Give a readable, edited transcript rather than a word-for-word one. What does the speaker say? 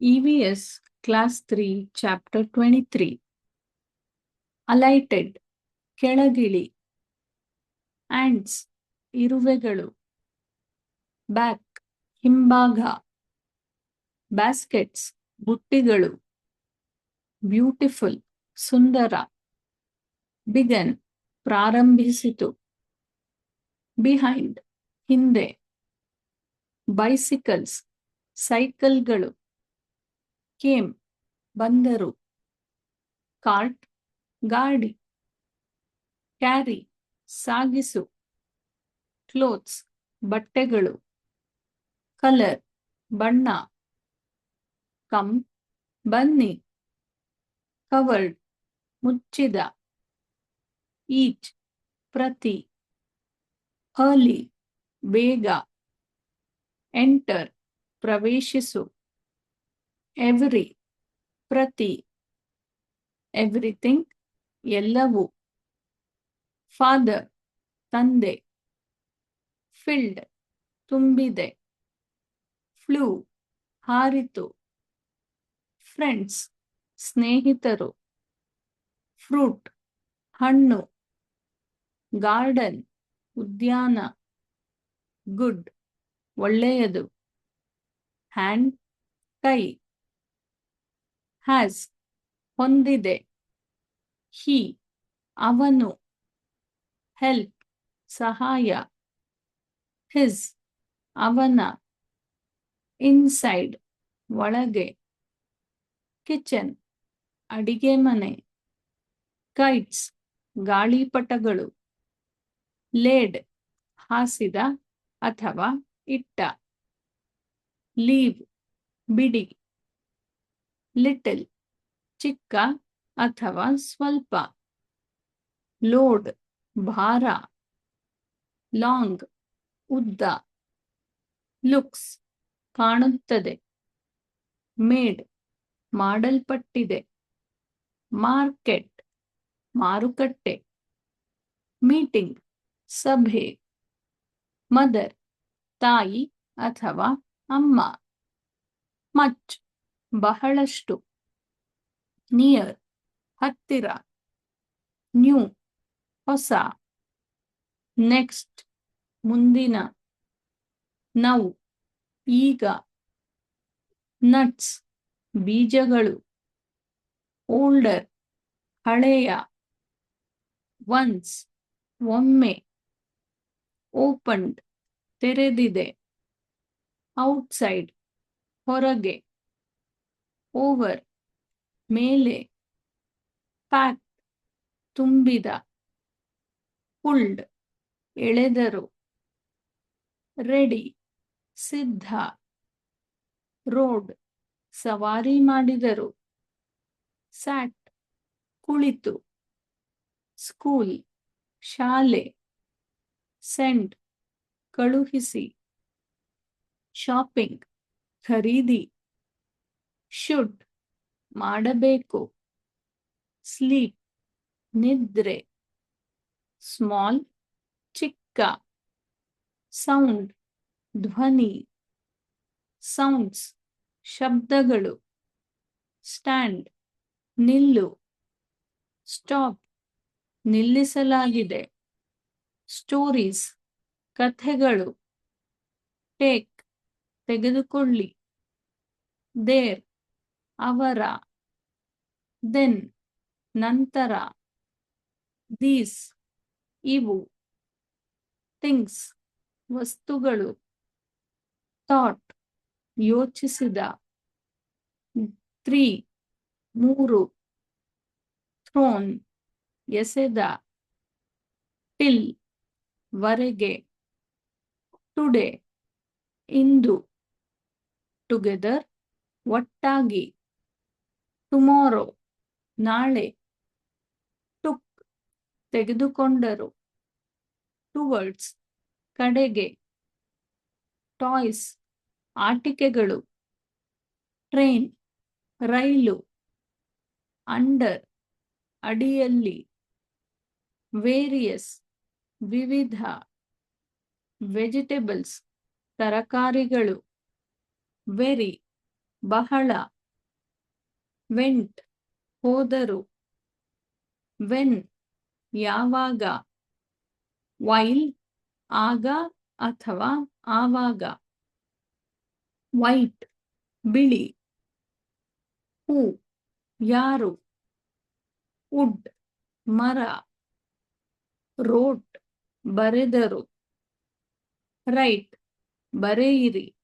EVS Class 3 Chapter 23 Alighted ಕೆಳಗಿಳಿ Ants ಇರುವೆಗಳು Back ಹಿಂಭಾಗ Baskets ಬುಟ್ಟಿಗಳು Beautiful ಸುಂದರ Began ಪ್ರಾರಂಭಿಸಿತು Behind ಹಿಂದೆ Bicycles ಸೈಕಲ್ಗಳು Came ಬಂದರು Cart ಗಾಡಿ Carry ಸಾಗಿಸು Clothes ಬಟ್ಟೆಗಳು Color ಬಣ್ಣ Come ಬನ್ನಿ Covered ಮುಚ್ಚಿದ Each ಪ್ರತಿ Early ಬೇಗ Enter ಪ್ರವೇಶಿಸು Every ಪ್ರತಿ Everything ಎಲ್ಲವೂ Father ತಂದೆ Filled ತುಂಬಿದೆ Flew ಹಾರಿತು Friends ಸ್ನೇಹಿತರು Fruit ಹಣ್ಣು Garden ಉದ್ಯಾನ Good ಒಳ್ಳೆಯದು Hand ಕೈ Has ಹೊಂದಿದೆ He ಅವನು Help ಸಹಾಯ His ಅವನ Inside ಒಳಗೆ Kitchen ಅಡಿಗೆ ಮನೆ Kites ಗಾಳಿಪಟಗಳು Laid ಹಾಸಿದ ಅಥವಾ ಇಟ್ಟ Leave ಬಿಡಿ Little ಚಿಕ್ಕ ಅಥವಾ ಸ್ವಲ್ಪ Load ಭಾರ Long ಉದ್ದ Looks ಕಾಣುತ್ತದೆ Made ಮಾಡಲ್ಪಟ್ಟಿದೆ Market ಮಾರುಕಟ್ಟೆ Meeting ಸಭೆ Mother ತಾಯಿ ಅಥವಾ ಅಮ್ಮ Much ಬಹಳಷ್ಟು Near ಹತ್ತಿರ New ಹೊಸ Next ಮುಂದಿನ Now ಈಗ Nuts ಬೀಜಗಳು Older ಹಳೆಯ Once ಒಮ್ಮೆ Opened ತೆರೆದಿದೆ Outside ಹೊರಗೆ Over ಮೇಲೆ Packed ತುಂಬಿದ Pulled ಎಳೆದರು Ready ಸಿದ್ಧ Rode ಸವಾರಿ ಮಾಡಿದರು Sat ಕುಳಿತು School ಶಾಲೆ Send ಕಳುಹಿಸಿ Shopping ಖರೀದಿ Should ಮಾಡಬೇಕು Sleep ನಿದ್ರೆ Small ಚಿಕ್ಕ Sound ಧ್ವನಿ Sounds ಶಬ್ದಗಳು Stand ನಿಲ್ಲು Stop ನಿಲ್ಲಿಸಲಾಗಿದೆ Stories ಕಥೆಗಳು Take ತೆಗೆದುಕೊಳ್ಳಿ There ಅವರ Then ನಂತರ These ಇವು Things ವಸ್ತುಗಳು Thought ಯೋಚಿಸಿದ 3 ಮೂರು Thrown ಎಸೆದ Till ವರೆಗೆ Today ಇಂದು Together ಒಟ್ಟಾಗಿ Tomorrow ನಾಳೆ Took ತೆಗೆದುಕೊಂಡರು Towards ಕಡೆಗೆ Toys ಆಟಿಕೆಗಳು Train ರೈಲು Under ಅಡಿಯಲ್ಲಿ Various ವಿವಿಧ Vegetables ತರಕಾರಿಗಳು Very ಬಹಳ. ವೆಂಟ್ ಹೋದರು. ವೆನ್ ಯಾವಾಗ. ವೈಲ್ ಆಗ ಅಥವಾ ಆವಾಗ. ವೈಟ್ ಬಿಳಿ. ಹೂ ಯಾರು. ವುಡ್ ಮರ. ರೋಟ್ ಬರೆದರು. ರೈಟ್ ಬರೆಯಿರಿ.